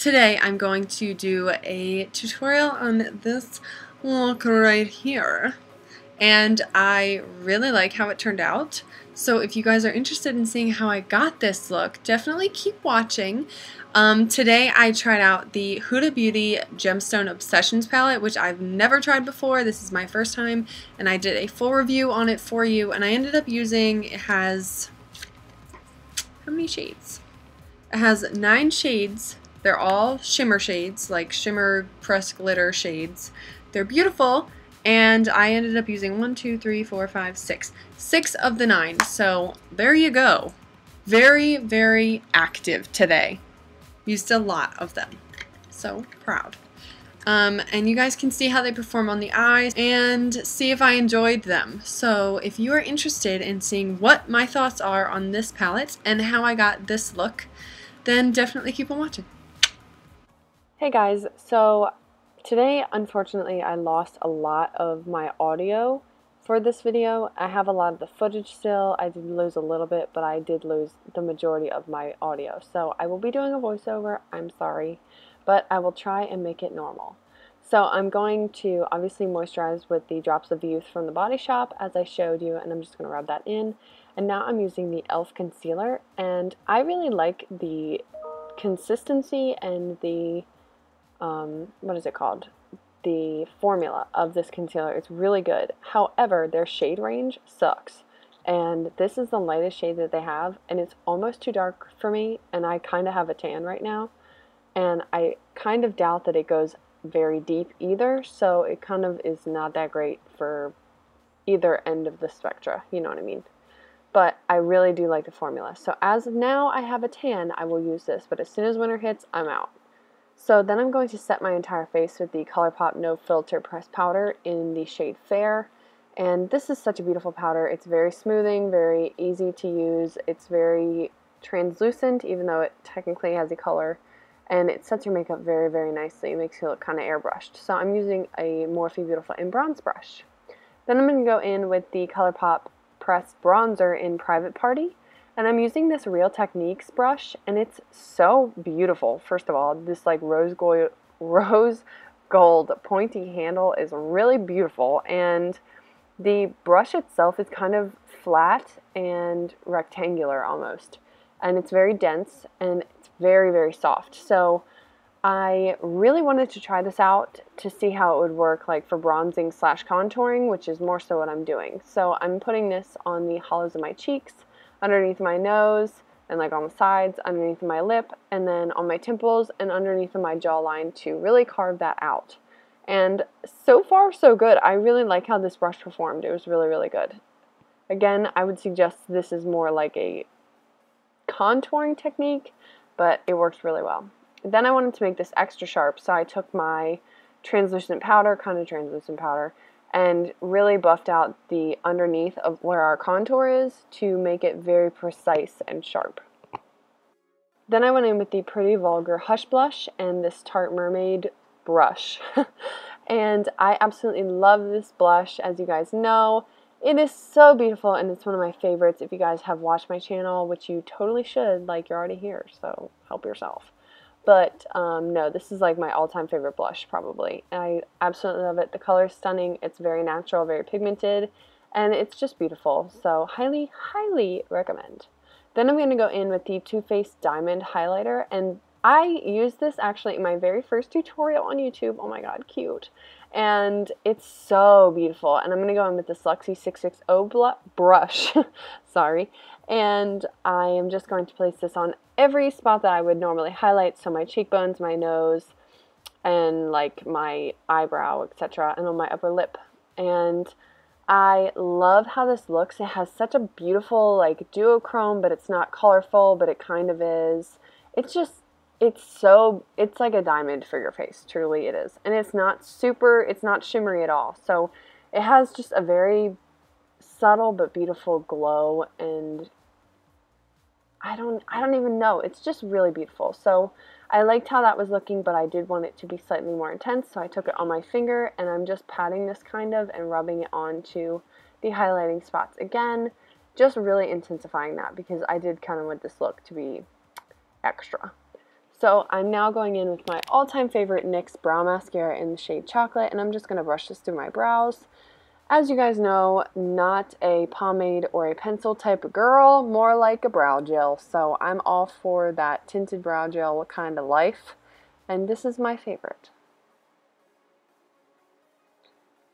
Today I'm going to do a tutorial on this look right here, and I really like how it turned out. So if you guys are interested in seeing how I got this look, definitely keep watching. Today I tried out the Huda Beauty Gemstone Obsessions palette, which I've never tried before. This is my first time, and I did a full review on it for you, and I ended up using, it has, how many shades? It has 9 shades. They're all shimmer shades, like shimmer pressed glitter shades. They're beautiful, and I ended up using 1, 2, 3, 4, 5, 6. 6 of the 9, so there you go. Very, very active today. Used a lot of them. So proud. And you guys can see how they perform on the eyes and see if I enjoyed them. So if you are interested in seeing what my thoughts are on this palette and how I got this look, then definitely keep on watching. Hey guys, so today unfortunately I lost a lot of my audio for this video. I have a lot of the footage still. I did lose a little bit, but I did lose the majority of my audio. So I will be doing a voiceover, I'm sorry, but I will try and make it normal. So I'm going to obviously moisturize with the Drops of Youth from the Body Shop as I showed you, and I'm just going to rub that in. And now I'm using the e.l.f. concealer, and I really like the consistency and the what is it called? The formula of this concealer. It's really good. However, their shade range sucks. And this is the lightest shade that they have, and it's almost too dark for me, and I kind of have a tan right now. And I kind of doubt that it goes very deep either, so it kind of is not that great for either end of the spectra, you know what I mean? But I really do like the formula. So as of now I have a tan, I will use this, but as soon as winter hits, I'm out. So then I'm going to set my entire face with the ColourPop No Filter Pressed Powder in the shade Fair. And this is such a beautiful powder. It's very smoothing, very easy to use. It's very translucent, even though it technically has a color. And it sets your makeup very, very nicely. It makes you look kind of airbrushed. So I'm using a Morphe Beautiful in Bronze brush. Then I'm going to go in with the ColourPop Pressed Bronzer in Private Party. And I'm using this Real Techniques brush, and it's so beautiful. First of all, this like rose gold pointy handle is really beautiful, and the brush itself is kind of flat and rectangular almost. And it's very dense, and it's very, very soft. So I really wanted to try this out to see how it would work like for bronzing / contouring, which is more so what I'm doing. So I'm putting this on the hollows of my cheeks, underneath my nose, and like on the sides, underneath my lip, and then on my temples and underneath my jawline to really carve that out. And so far so good. I really like how this brush performed. It was really, really good. Again, I would suggest this is more like a contouring technique, but it works really well. Then I wanted to make this extra sharp, so I took my translucent powder, and really buffed out the underneath of where our contour is to make it very precise and sharp. Then I went in with the Pretty Vulgar Hush Blush and this Tarte Mermaid brush. And I absolutely love this blush, as you guys know. It is so beautiful, and it's one of my favorites. If you guys have watched my channel, which you totally should, like you're already here, so help yourself. But no, this is like my all-time favorite blush, probably. I absolutely love it. The color is stunning. It's very natural, very pigmented, and it's just beautiful. So highly, highly recommend. Then I'm going to go in with the Too Faced Diamond Highlighter, and I used this actually in my very first tutorial on YouTube. Oh my god, cute. And it's so beautiful. And I'm going to go in with this Luxie 660 brush. Sorry. And I am just going to place this on every spot that I would normally highlight. So my cheekbones, my nose, and like my eyebrow, etc. And on my upper lip. And I love how this looks. It has such a beautiful like duochrome, but it's not colorful, but it kind of is. It's just, it's like a diamond for your face. Truly it is. And it's not shimmery at all. So it has just a very subtle but beautiful glow, and I don't even know. It's just really beautiful. So I liked how that was looking, but I did want it to be slightly more intense, so I took it on my finger, and I'm just patting this kind of and rubbing it onto the highlighting spots again, just really intensifying that, because I did kind of want this look to be extra. So I'm now going in with my all-time favorite NYX Brow Mascara in the shade Chocolate, and I'm just going to brush this through my brows. As you guys know, not a pomade or a pencil type of girl, more like a brow gel. So I'm all for that tinted brow gel kind of life, and this is my favorite.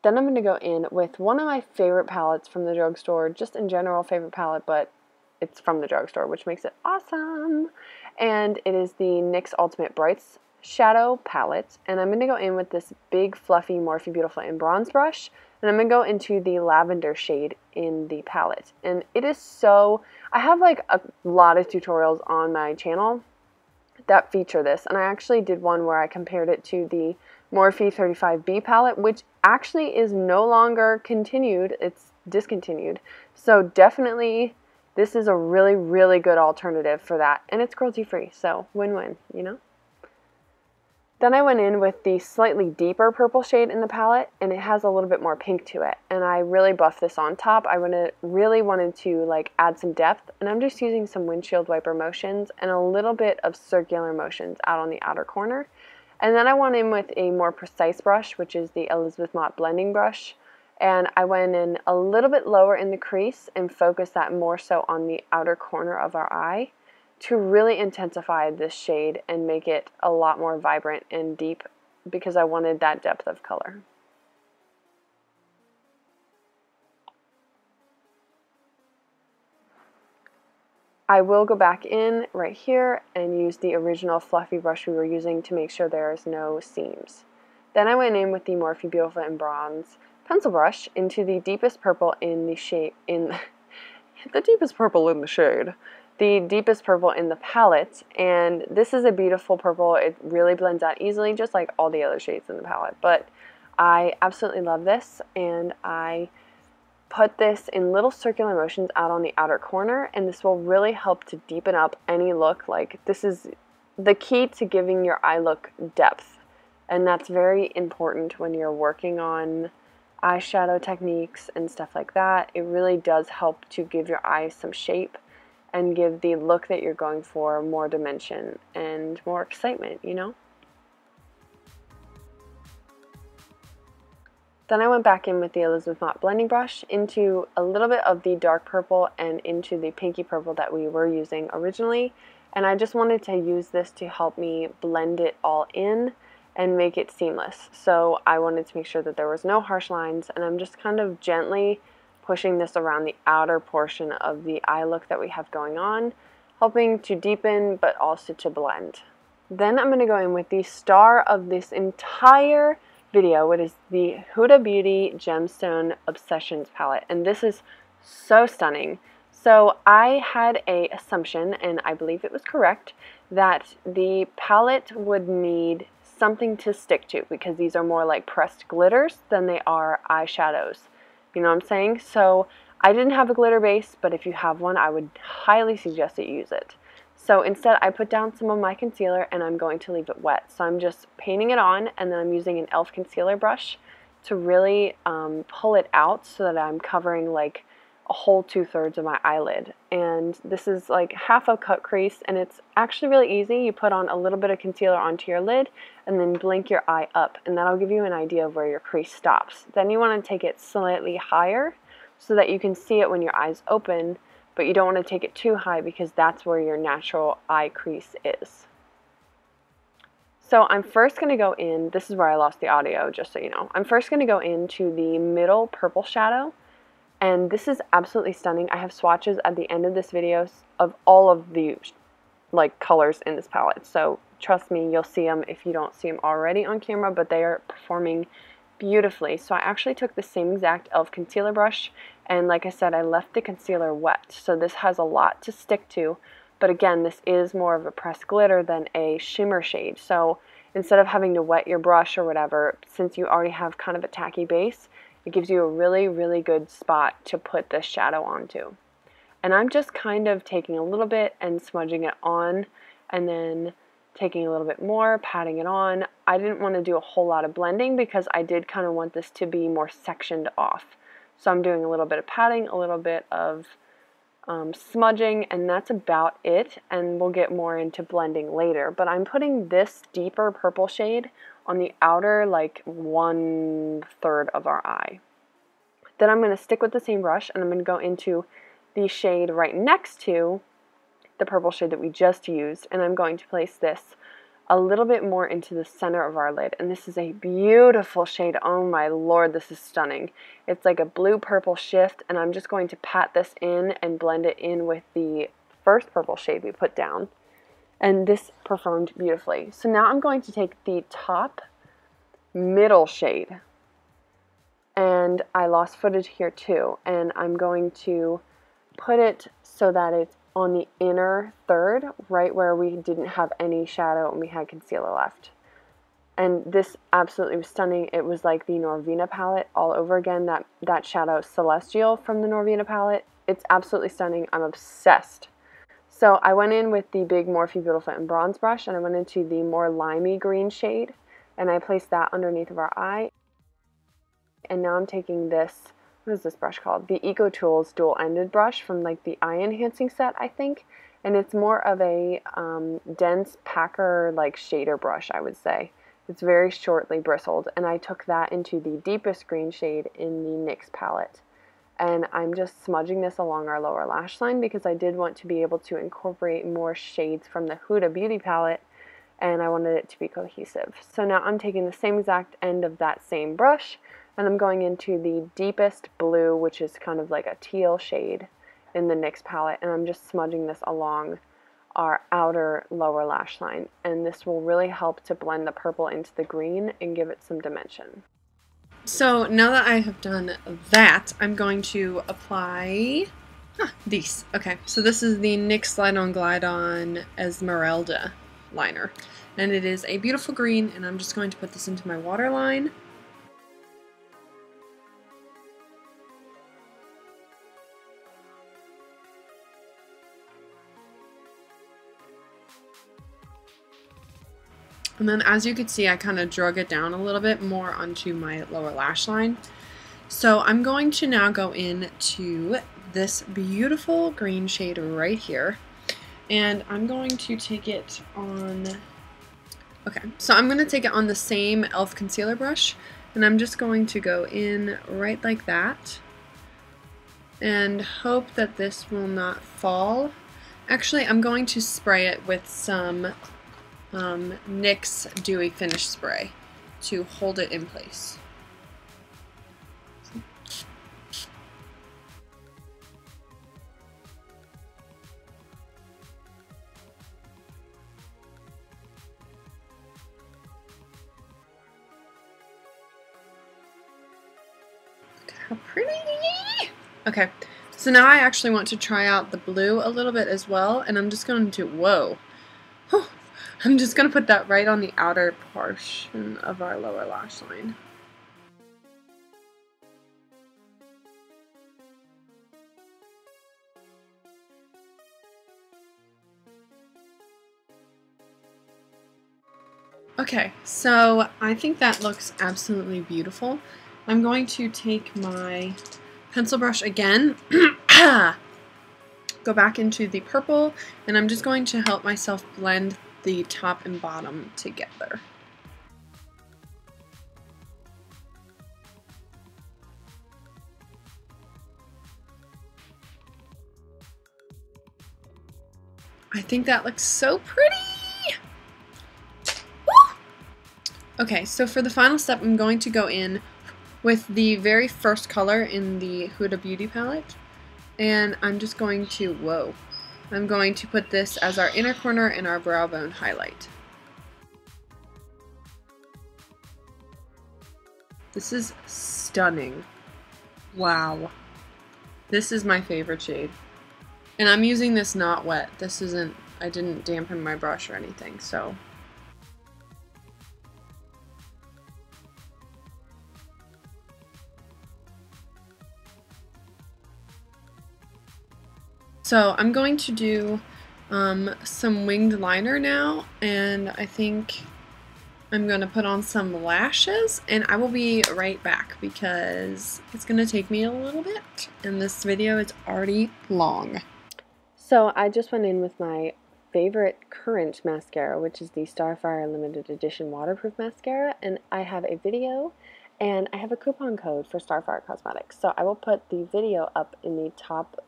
Then I'm going to go in with one of my favorite palettes from the drugstore, just in general favorite palette, but it's from the drugstore, which makes it awesome. And it is the NYX Ultimate Brights Shadow Palette, and I'm going to go in with this big fluffy Morphe Beautiful in bronze brush, and I'm going to go into the lavender shade in the palette. And it is so, I have like a lot of tutorials on my channel that feature this, and I actually did one where I compared it to the Morphe 35B palette, which actually is no longer continued, it's discontinued. So definitely this is a really, really good alternative for that, and it's cruelty-free, so win-win, you know? Then I went in with the slightly deeper purple shade in the palette, and it has a little bit more pink to it, and I really buffed this on top. I really wanted to like add some depth, and I'm just using some windshield wiper motions and a little bit of circular motions out on the outer corner. And then I went in with a more precise brush, which is the Elizabeth Mott blending brush, and I went in a little bit lower in the crease and focused that more so on the outer corner of our eye to really intensify this shade and make it a lot more vibrant and deep, because I wanted that depth of color. I will go back in right here and use the original fluffy brush we were using to make sure there's no seams. Then I went in with the Morphe Beautiful in bronze pencil brush into the deepest purple in the shade, the deepest purple in the palette, and this is a beautiful purple. It really blends out easily, just like all the other shades in the palette, but I absolutely love this, and I put this in little circular motions out on the outer corner, and this will really help to deepen up any look. Like, this is the key to giving your eye look depth, and that's very important when you're working on eyeshadow techniques and stuff like that. It really does help to give your eyes some shape and give the look that you're going for more dimension and more excitement, you know? Then I went back in with the Elizabeth Mott blending brush into a little bit of the dark purple and into the pinky purple that we were using originally, and I just wanted to use this to help me blend it all in and make it seamless. So I wanted to make sure that there was no harsh lines, and I'm just kind of gently pushing this around the outer portion of the eye look that we have going on, helping to deepen but also to blend. Then I'm going to go in with the star of this entire video, which is the Huda Beauty Gemstone Obsessions palette, and this is so stunning. So I had an assumption, and I believe it was correct, that the palette would need something to stick to, because these are more like pressed glitters than they are eyeshadows. You know what I'm saying? So I didn't have a glitter base, but if you have one, I would highly suggest that you use it. So instead, I put down some of my concealer, and I'm going to leave it wet. So I'm just painting it on, and then I'm using an e.l.f. concealer brush to really pull it out so that I'm covering like a whole 2/3 of my eyelid. And this is like half a cut crease, and it's actually really easy. You put on a little bit of concealer onto your lid and then blink your eye up, and that'll give you an idea of where your crease stops. Then you want to take it slightly higher so that you can see it when your eyes open, but you don't want to take it too high because that's where your natural eye crease is. So I'm first going to go in, this is where I lost the audio, just so you know. I'm first going to go into the middle purple shadow, and this is absolutely stunning. I have swatches at the end of this video of all of the like colors in this palette, so trust me, you'll see them if you don't see them already on camera, but they are performing beautifully. So I actually took the same exact e.l.f. concealer brush, and like I said, I left the concealer wet, so this has a lot to stick to, but again, this is more of a pressed glitter than a shimmer shade, so instead of having to wet your brush or whatever, since you already have kind of a tacky base, it gives you a really, really good spot to put this shadow onto. And I'm just kind of taking a little bit and smudging it on, and then taking a little bit more, patting it on. I didn't want to do a whole lot of blending because I did kind of want this to be more sectioned off. So I'm doing a little bit of patting, a little bit of smudging, and that's about it, and we'll get more into blending later. But I'm putting this deeper purple shade on the outer, like, 1/3 of our eye. Then I'm going to stick with the same brush, and I'm going to go into the shade right next to the purple shade that we just used, and I'm going to place this a little bit more into the center of our lid. And this is a beautiful shade. Oh my lord, this is stunning. It's like a blue-purple shift, and I'm just going to pat this in and blend it in with the first purple shade we put down. And this performed beautifully. So now I'm going to take the top middle shade, and I lost footage here too, and I'm going to put it so that it's on the inner third, right where we didn't have any shadow and we had concealer left. And this absolutely was stunning. It was like the Norvina palette all over again, that shadow Celestial from the Norvina palette. It's absolutely stunning. I'm obsessed. So I went in with the big Morphe Beautiful and Bronze brush, and I went into the more limey green shade, and I placed that underneath of our eye. And now I'm taking this, what is this brush called? The Eco Tools dual-ended brush from like the eye enhancing set, I think. And it's more of a dense packer, like shader brush, I would say. It's very shortly bristled. And I took that into the deepest green shade in the NYX palette. And I'm just smudging this along our lower lash line because I did want to be able to incorporate more shades from the Huda Beauty palette, and I wanted it to be cohesive. So now I'm taking the same exact end of that same brush, and I'm going into the deepest blue, which is kind of like a teal shade in the NYX palette, and I'm just smudging this along our outer lower lash line. And this will really help to blend the purple into the green and give it some dimension. So now that I have done that, I'm going to apply these. Okay, so this is the NYX Slide On Glide On Esmeralda liner. And it is a beautiful green, and I'm just going to put this into my waterline. And then as you can see, I kind of drug it down a little bit more onto my lower lash line. So I'm going to now go into this beautiful green shade right here. And I'm going to take it on, okay, so I'm going to take it on the same e.l.f. concealer brush. And I'm just going to go in right like that. And hope that this will not fall. Actually, I'm going to spray it with some NYX Dewy Finish Spray to hold it in place. Look how pretty! Okay, so now I actually want to try out the blue a little bit as well, and I'm just going to, whoa. Whew. I'm just going to put that right on the outer portion of our lower lash line. Okay, so I think that looks absolutely beautiful. I'm going to take my pencil brush again, go back into the purple, and I'm just going to help myself blend the top and bottom together. I think that looks so pretty! Woo! Okay, so for the final step, I'm going to go in with the very first color in the Huda Beauty palette, and I'm just going to, whoa, I'm going to put this as our inner corner and our brow bone highlight. This is stunning. Wow. This is my favorite shade. And I'm using this not wet. This isn't, I didn't dampen my brush or anything, so. So I'm going to do some winged liner now, and I think I'm going to put on some lashes, and I will be right back because it's going to take me a little bit, and this video is already long. So I just went in with my favorite current mascara, which is the Starfire Limited Edition Waterproof Mascara, and I have a video and I have a coupon code for Starfire Cosmetics. So I will put the video up in the top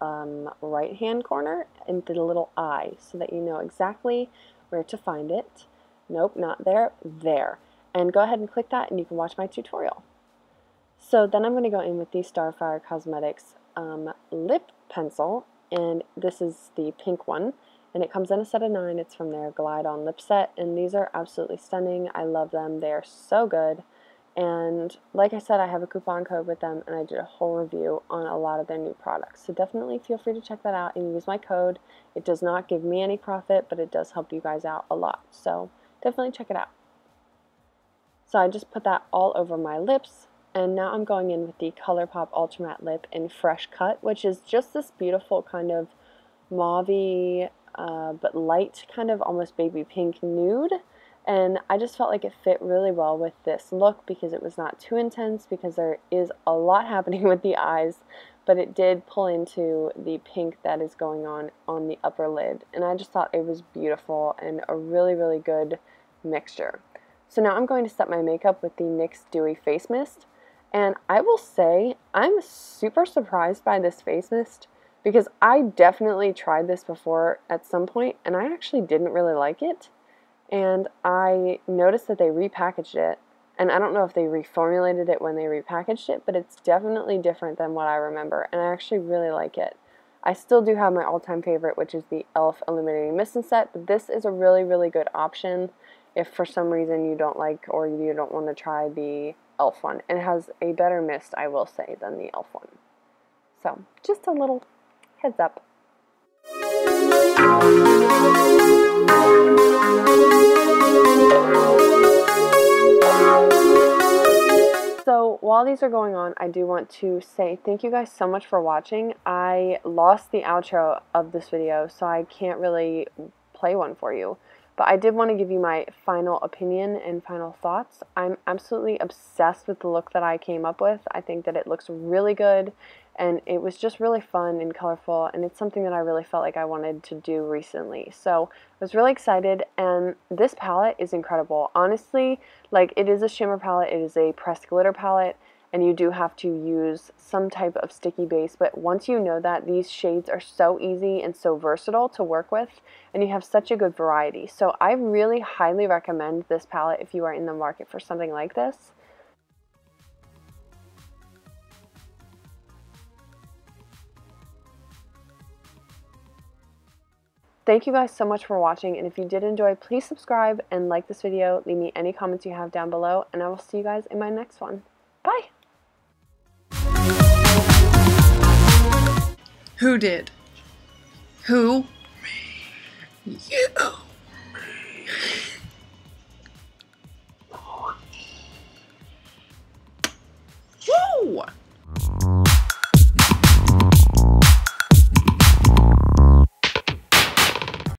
right hand corner into the little eye so that you know exactly where to find it. Nope, not there, there. And go ahead and click that and you can watch my tutorial. So then I'm going to go in with the Starfire Cosmetics lip pencil, and this is the pink one, and it comes in a set of 9. It's from their Glide On lip set, and these are absolutely stunning. I love them. They are so good, and like I said, I have a coupon code with them, and I did a whole review on a lot of their new products. So definitely feel free to check that out and use my code. It does not give me any profit, but it does help you guys out a lot. So definitely check it out. So I just put that all over my lips. And now I'm going in with the ColourPop Ultra Matte Lip in Fresh Cut, which is just this beautiful kind of mauve-y, but light, kind of almost baby pink nude. And I just felt like it fit really well with this look because it was not too intense, because there is a lot happening with the eyes, but it did pull into the pink that is going on the upper lid. And I just thought it was beautiful and a really, really good mixture. So now I'm going to set my makeup with the NYX Dewy Face Mist. And I will say, I'm super surprised by this face mist because I definitely tried this before at some point and I actually didn't really like it. And I noticed that they repackaged it, and I don't know if they reformulated it when they repackaged it, but it's definitely different than what I remember, and I actually really like it. I still do have my all-time favorite, which is the e.l.f. Illuminating Mist and Set, but this is a really, really good option if for some reason you don't like or you don't want to try the e.l.f. one. It has a better mist, I will say, than the e.l.f. one. So, just a little heads up. So while these are going on, I do want to say thank you guys so much for watching. I lost the outro of this video, so I can't really play one for you. But I did want to give you my final opinion and final thoughts. I'm absolutely obsessed with the look that I came up with. I think that it looks really good, and it was just really fun and colorful, and it's something that I really felt like I wanted to do recently. So I was really excited, and this palette is incredible. Honestly, like, it is a shimmer palette, it is a pressed glitter palette, and you do have to use some type of sticky base, but once you know that, these shades are so easy and so versatile to work with, and you have such a good variety. So I really highly recommend this palette if you are in the market for something like this. Thank you guys so much for watching, and if you did enjoy, please subscribe and like this video. Leave me any comments you have down below, and I will see you guys in my next one. Bye! Who did? Who? Me. You. Me.